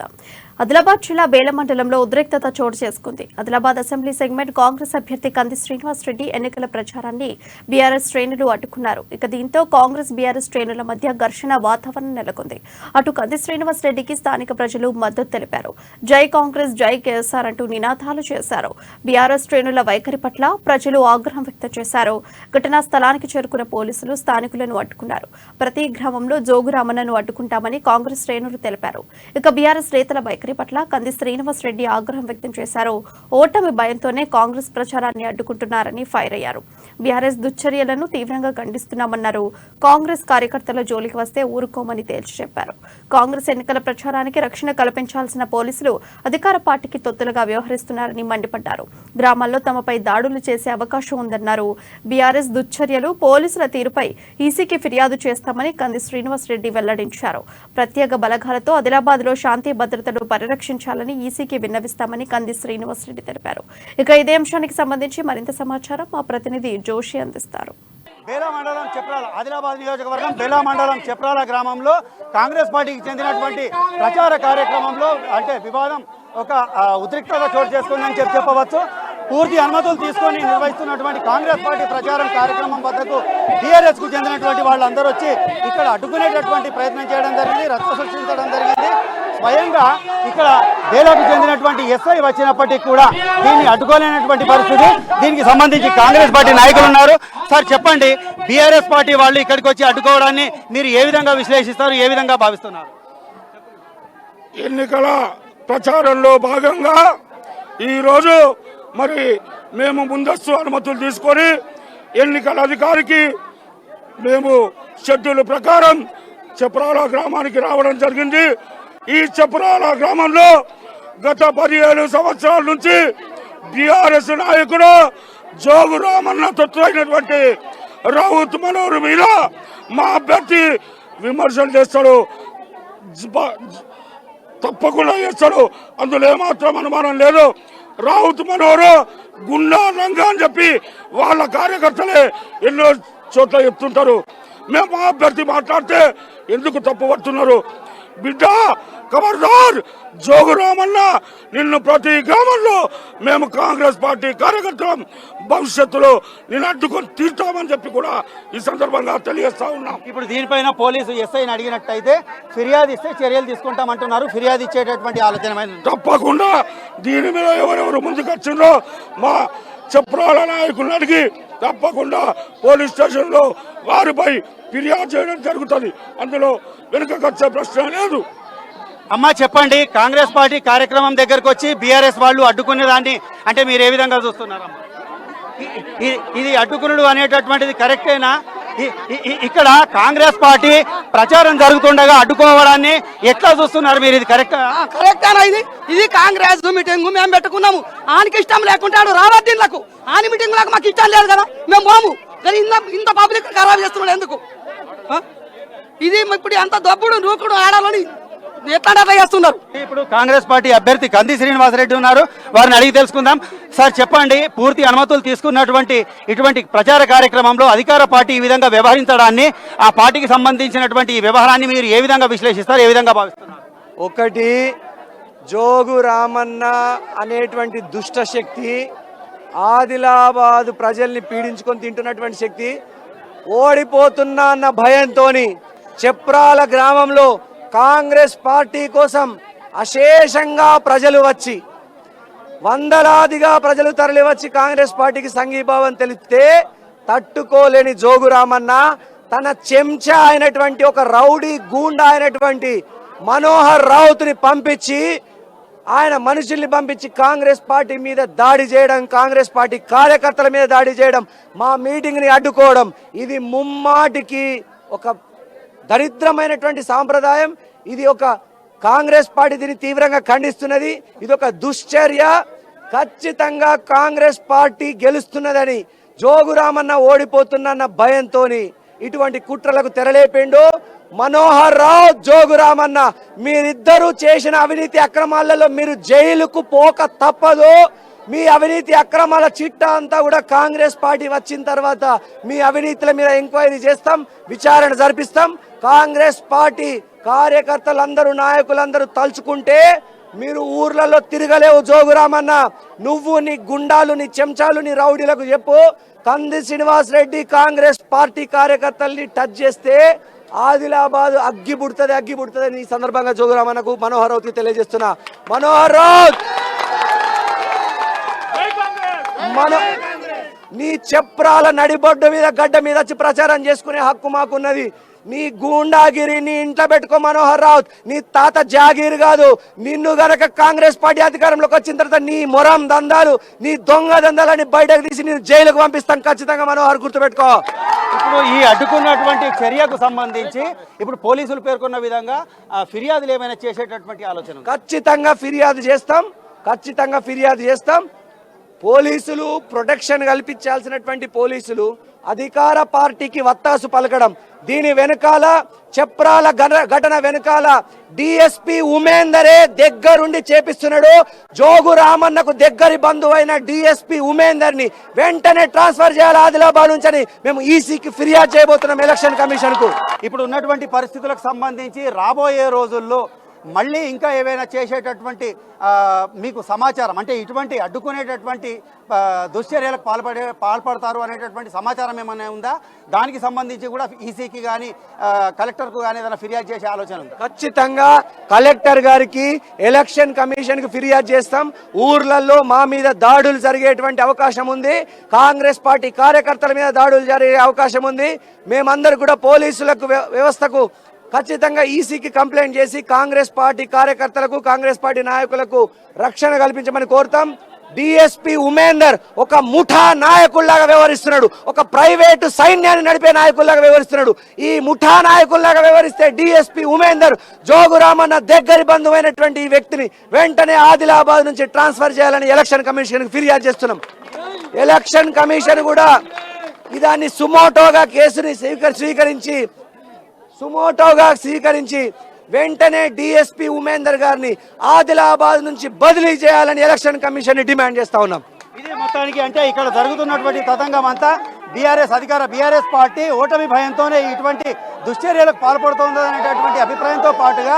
చూద్దాం. ఆదిలాబాద్ జిల్లా బేల మండలంలో ఉద్రిక్తత చోటు చేసుకుంది. ఆదిలాబాద్ అసెంబ్లీ సెగ్మెంట్ కాంగ్రెస్ అభ్యర్థి కంది శ్రీనివాస్ రెడ్డి ఎన్నికల ప్రచారాన్ని బీఆర్ఎస్ శ్రేణులు అడ్డుకున్నారు. ఇక దీంతో కాంగ్రెస్ బీఆర్ఎస్ శ్రేణుల మధ్య ఘర్షణ వాతావరణం నెలకొంది. అటు కంది శ్రీనివాస్ రెడ్డికి స్థానిక ప్రజలు మద్దతు తెలిపారు. జై కాంగ్రెస్, జై కేఎస్ఆర్ అంటూ నినాదాలు చేశారు. బీఆర్ఎస్ శ్రేణుల వైఖరి పట్ల ప్రజలు ఆగ్రహం వ్యక్తం చేశారు. ఘటనా స్థలానికి చేరుకున్న పోలీసులు స్థానికులను అడ్డుకున్నారు. ప్రతి గ్రామంలో జోగురామన్నను అడ్డుకుంటామని కాంగ్రెస్ శ్రేణులు తెలిపారు. ఇక బీఆర్ఎస్ నేతల వైఖరి పట్ల కంది శ్రీనివాస్ రెడ్డి ఆగ్రహం వ్యక్తం చేశారు. ఓటమి భయంతోనే కాంగ్రెస్ ప్రచారాన్ని అడ్డుకుంటున్నారని ఫైర్ అయ్యారు. బీఆర్ఎస్ దుశ్చర్యలను తీవ్రంగా ఖండిస్తున్నామన్నారు. కాంగ్రెస్ కార్యకర్తల జోలికి వస్తే ఊరుకోమని తేల్చి చెప్పారు. కాంగ్రెస్ ఎన్నికల ప్రచారానికి రక్షణ కల్పించాల్సిన పోలీసులు అధికార పార్టీకి తొత్తులుగా వ్యవహరిస్తున్నారని మండిపడ్డారు. గ్రామాల్లో తమపై దాడులు చేసే అవకాశం ఉందన్నారు. బీఆర్ఎస్ దుశ్చర్యలు, పోలీసుల తీరుపై ఈసీకి ఫిర్యాదు చేస్తామని కంది శ్రీనివాస్ రెడ్డి వెల్లడించారు. ప్రత్యేక బలగాలతో ఆదిలాబాద్ లో శాంతి భద్రతలు పరిరక్షించాలని ఈసీకి విన్నవిస్తామని కంది శ్రీనివాస్ రెడ్డి తెలిపారు. ఇక ఇదే అంశానికి సంబంధించి మరింత సమాచారం మా ప్రతినిధి జోషి అందిస్తారు. బేలా మండలం చెప్రాల ఆదిలాబాద్ నియోజకవర్గం బేలా మండలం చెప్రాల గ్రామంలో కాంగ్రెస్ పార్టీకి చెందినటువంటి ప్రచార కార్యక్రమంలో అంటే వివాదం ఒక ఉద్రిక్తత చోటు చేసుకుందని చెప్పవచ్చు. పూర్తి అనుమతులు తీసుకొని నిర్వహిస్తున్నటువంటి కాంగ్రెస్ పార్టీ ప్రచారం కార్యక్రమం వద్దకు టీఆర్ఎస్ కు చెందినటువంటి వాళ్ళందరూ వచ్చి ఇక్కడ అడ్డుకునేటటువంటి ప్రయత్నం చేయడం జరిగింది, రచ్చ సృష్టించడం జరిగింది. స్వయంగా ఇక్కడ బేలాకు చెందినటువంటి ఎస్ఐ వచ్చినప్పటికీ కూడా దీన్ని అడ్డుకోలేనటువంటి పరిస్థితి. దీనికి సంబంధించి కాంగ్రెస్ పార్టీ నాయకులు ఉన్నారు. సార్ చెప్పండి, బీఆర్ఎస్ పార్టీ వాళ్ళు ఇక్కడికి వచ్చి అడ్డుకోవడాన్ని మీరు ఏ విధంగా విశ్లేషిస్తారు, ఏ విధంగా భావిస్తున్నారు? ఎన్నికల ప్రచారంలో భాగంగా ఈరోజు మరి మేము ముందస్తు అనుమతులు తీసుకొని ఎన్నికల అధికారికి మేము షెడ్యూల్ ప్రకారం చెప్రాల గ్రామానికి రావడం జరిగింది. ఈ చెప్రాల గ్రామంలో గత 15 సంవత్సరాల నుంచి బీఆర్ఎస్ నాయకుడు జోగు రామన్న తొత్తులైనటువంటి రావుత్ మనోహర్ మీద మా అభ్యర్థి విమర్శలు చేస్తాడు, తప్పకుండా చేస్తాడు. అందులో ఏమాత్రం అనుమానం లేదు. రావుత్ మనోహర్ గుండా రంగా అని చెప్పి వాళ్ళ కార్యకర్తలే ఎన్నో చోట్ల చెప్తుంటారు. మేము మా అభ్యర్థి మాట్లాడితే ఎందుకు తప్పు పడుతున్నారు? బిడ్డ ఖబర్దార్, జోగురామన్న నిన్ను ప్రతి గ్రామంలో మేము కాంగ్రెస్ పార్టీ కార్యకర్తలం భవిష్యత్తులో నిన్ను అడ్డుకొని తీర్చామని చెప్పి కూడా ఈ సందర్భంగా తెలియజేస్తా ఉన్నాం. ఇప్పుడు దీనిపైన పోలీసు ఎస్ఐని అడిగినట్టయితే ఫిర్యాదు ఇస్తే చర్యలు తీసుకుంటామంటున్నారు. ఫిర్యాదు ఇచ్చేటటువంటి ఆలోచన తప్పకుండా దీని మీద ఎవరెవరు ముందుకొచ్చిందో మా చెప్రాల నాయకులను అడిగి తప్పకుండా పోలీస్ స్టేషన్ లో వారిపై ఫిర్యాదు చేయడం జరుగుతుంది. అందులో వెనుకకొచ్చే ప్రశ్న లేదు. అమ్మా చెప్పండి, కాంగ్రెస్ పార్టీ కార్యక్రమం దగ్గరకు వచ్చి బీఆర్ఎస్ వాళ్ళు అడ్డుకునే దాన్ని అంటే మీరు ఏ విధంగా చూస్తున్నారమ్మా? ఇది అడ్డుకునుడు అనేటటువంటిది కరెక్టేనా? ఇక్కడ కాంగ్రెస్ పార్టీ ప్రచారం జరుగుతుండగా అడ్డుకోవడాన్ని ఎట్లా చూస్తున్నారు మీరు? ఇది కరెక్టేనా? ఇది కాంగ్రెస్ మీటింగ్ మేము పెట్టుకున్నాము. ఆయనకి ఇష్టం లేకుంటాడు రావద్దీన్లకు, ఆయన మీటింగ్ లకు మాకు ఇష్టం లేదు కదా, మేము పోము. ఇంత పబ్లిక్ ఖరాబ్ చేస్తున్నాడు ఎందుకు? ఇది ఇప్పుడు ఎంత దబ్బుడు నూకుడు ఆడాలని ఎట్లా చేస్తున్నారు. ఇప్పుడు కాంగ్రెస్ పార్టీ అభ్యర్థి కంది శ్రీనివాస్ రెడ్డి ఉన్నారు, వారిని అడిగి తెలుసుకుందాం. సార్ చెప్పండి, పూర్తి అనుమతులు తీసుకున్నటువంటి ఇటువంటి ప్రచార కార్యక్రమంలో అధికార పార్టీ ఈ విధంగా వ్యవహరించడాన్ని, ఆ పార్టీకి సంబంధించినటువంటి ఈ వ్యవహారాన్ని మీరు ఏ విధంగా విశ్లేషిస్తారు, ఏ విధంగా భావిస్తున్నారు? ఒకటి, జోగు రామన్న అనేటువంటి దుష్ట శక్తి, ఆదిలాబాద్ ప్రజల్ని పీడించుకొని తింటున్నటువంటి శక్తి ఓడిపోతున్నా అన్న భయంతో చెప్రాల గ్రామంలో కాంగ్రెస్ పార్టీ కోసం అశేషంగా ప్రజలు వచ్చి, వందలాదిగా ప్రజలు తరలి వచ్చి కాంగ్రెస్ పార్టీకి సంఘీభావం తెలిపితే తట్టుకోలేని జోగు రామన్న తన చెంచా అయినటువంటి ఒక రౌడీ గూండా అయినటువంటి మనోహర్ రావుత్ని పంపించి, ఆయన మనుషుల్ని పంపించి కాంగ్రెస్ పార్టీ మీద దాడి చేయడం, కాంగ్రెస్ పార్టీ కార్యకర్తల మీద దాడి చేయడం, మా మీటింగ్ని అడ్డుకోవడం, ఇది ముమ్మాటికి ఒక దరిద్రమైనటువంటి సాంప్రదాయం. ఇది ఒక కాంగ్రెస్ పార్టీ దీన్ని తీవ్రంగా ఖండిస్తున్నది. ఇది ఒక దుశ్చర్య. ఖచ్చితంగా కాంగ్రెస్ పార్టీ గెలుస్తున్నదని, జోగురామన్న ఓడిపోతున్న భయంతో ఇటువంటి కుట్రలకు తెరలేపిండు మనోహర్ రావు, జోగురామన్న. మీరిద్దరూ చేసిన అవినీతి అక్రమాలలో మీరు జైలుకు పోక తప్పదు. మీ అవినీతి అక్రమాల చిట్టా అంతా కూడా కాంగ్రెస్ పార్టీ వచ్చిన తర్వాత మీ అవినీతుల మీద ఎంక్వైరీ చేస్తాం, విచారణ జరిపిస్తాం. కాంగ్రెస్ పార్టీ కార్యకర్తలందరూ నాయకులందరూ తలుచుకుంటే మీరు ఊర్లలో తిరగలేవు. జోగురామన్న, నువ్వు నీ గుండాలు, నీ చెంచాలు, నీ రౌడీలకు చెప్పు, కంది శ్రీనివాస్ రెడ్డి కాంగ్రెస్ పార్టీ కార్యకర్తల్ని టచ్ చేస్తే ఆదిలాబాద్ అగ్గి పుడుతుంది. ఈ సందర్భంగా జోగురామన్నకు మనోహర్ రౌత్కి తెలియజేస్తున్నా. మనోహర్ రౌత్, నీ చెప్రాల నడిబొడ్డు మీద గడ్డ మీద వచ్చి ప్రచారం చేసుకునే హక్కు మాకున్నది. నీ గూండాగిరి నీ ఇంట్లో పెట్టుకో మనోహర్ రౌత్. నీ తాత జాగీర్ కాదు. నిన్ను గనక కాంగ్రెస్ పార్టీ అధికారంలోకి వచ్చిన తర్వాత నీ మొరం దందాలు, నీ దొంగ దందాలని బయటకు తీసి నేను జైలుకు పంపిస్తాను ఖచ్చితంగా మనోహర్, గుర్తుపెట్టుకో. ఇప్పుడు ఈ అడ్డుకున్నటువంటి చర్యకు సంబంధించి ఇప్పుడు పోలీసులు పేర్కొన్న విధంగా ఫిర్యాదులు ఏమైనా చేసేటటువంటి ఆలోచన? ఖచ్చితంగా ఫిర్యాదు చేస్తాం. పోలీసులు ప్రొటెక్షన్ కల్పించాల్సినటువంటి పోలీసులు అధికార పార్టీకి వత్తాసు పలకడం, దీని వెనకాల చెప్రాల ఘటన వెనకాల డిఎస్పీ ఉమేందరే దగ్గరుండి చేపిస్తున్నాడు. జోగు రామన్నకు దగ్గరి బంధువైన డిఎస్పీ ఉమేందర్ ని వెంటనే ట్రాన్స్ఫర్ చేయాలి ఆదిలాబాద్ నుంచి మేము ఈసీకి ఫిర్యాదు చేయబోతున్నాం ఎలక్షన్ కమిషన్ కు. ఇప్పుడు ఉన్నటువంటి పరిస్థితులకు సంబంధించి రాబోయే రోజుల్లో మళ్ళీ ఇంకా ఏవైనా చేసేటటువంటి మీకు సమాచారం, అంటే ఇటువంటి అడ్డుకునేటటువంటి దుశ్చర్యలకు పాల్పడతారు అనేటటువంటి సమాచారం ఏమైనా ఉందా? దానికి సంబంధించి కూడా ఈసీకి కానీ కలెక్టర్కు కానీ ఏదైనా ఫిర్యాదు చేసే ఆలోచన ఉంది? ఖచ్చితంగా కలెక్టర్ గారికి, ఎలక్షన్ కమిషన్ కు ఫిర్యాదు చేస్తాం. ఊర్లలో మా మీద దాడులు జరిగేటువంటి అవకాశం ఉంది, కాంగ్రెస్ పార్టీ కార్యకర్తల మీద దాడులు జరిగే అవకాశం ఉంది. మేమందరూ కూడా పోలీసులకు వ్యవస్థకు ఖచ్చితంగా ఈసీకి కంప్లైంట్ చేసి కాంగ్రెస్ పార్టీ కార్యకర్తలకు, కాంగ్రెస్ పార్టీ నాయకులకు రక్షణ కల్పించమని కోరుతాం. డిఎస్పీ ఉమేందర్ ఒక ముఠా నాయకుల్లాగా వ్యవహరిస్తున్నాడు, ఒక ప్రైవేటు సైన్యాన్ని నడిపే నాయకుల్లాగా వ్యవహరిస్తున్నాడు. ఈ ముఠా నాయకుల్లాగా వ్యవహరిస్తే డిఎస్పీ ఉమేందర్ జోగురామన్న దగ్గరి బంధువైనటువంటి ఈ వ్యక్తిని వెంటనే ఆదిలాబాద్ నుంచి ట్రాన్స్ఫర్ చేయాలని ఎలక్షన్ కమిషన్ ఫిర్యాదు చేస్తున్నాం. ఎలక్షన్ కమిషన్ కూడా దాన్ని సుమోటోగా కేసుని స్వీకరించి వెంటనే డిఎస్పీ ఉమేందర్ గారిని ఆదిలాబాద్ నుంచి బదిలీ చేయాలని ఎలక్షన్ కమిషన్ డిమాండ్ చేస్తా ఉన్నాం. ఇది మొత్తానికి అంటే ఇక్కడ జరుగుతున్నటువంటి తతంగం అంతా బీఆర్ఎస్ పార్టీ ఓటమి భయంతోనే ఇటువంటి దుశ్చర్యలకు పాల్పడుతోంది అనేటటువంటి అభిప్రాయంతో పాటుగా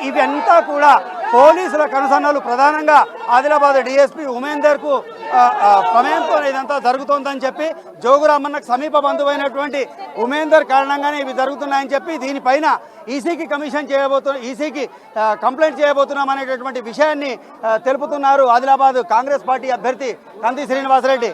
ఇవంతా కూడా పోలీసుల కనుసన్నలు ప్రధానంగా ఆదిలాబాద్ డిఎస్పీ ఉమేందర్ కు ప్రమేయంతో ఇదంతా జరుగుతోందని చెప్పి, జోగురామన్నకు సమీప బంధువైనటువంటి ఉమేందర్ కారణంగానే ఇవి జరుగుతున్నాయని చెప్పి దీనిపైన ఈసీకి కంప్లైంట్ చేయబోతున్నాం అనేటటువంటి విషయాన్ని తెలుపుతున్నారు ఆదిలాబాద్ కాంగ్రెస్ పార్టీ అభ్యర్థి కంది శ్రీనివాస్ రెడ్డి.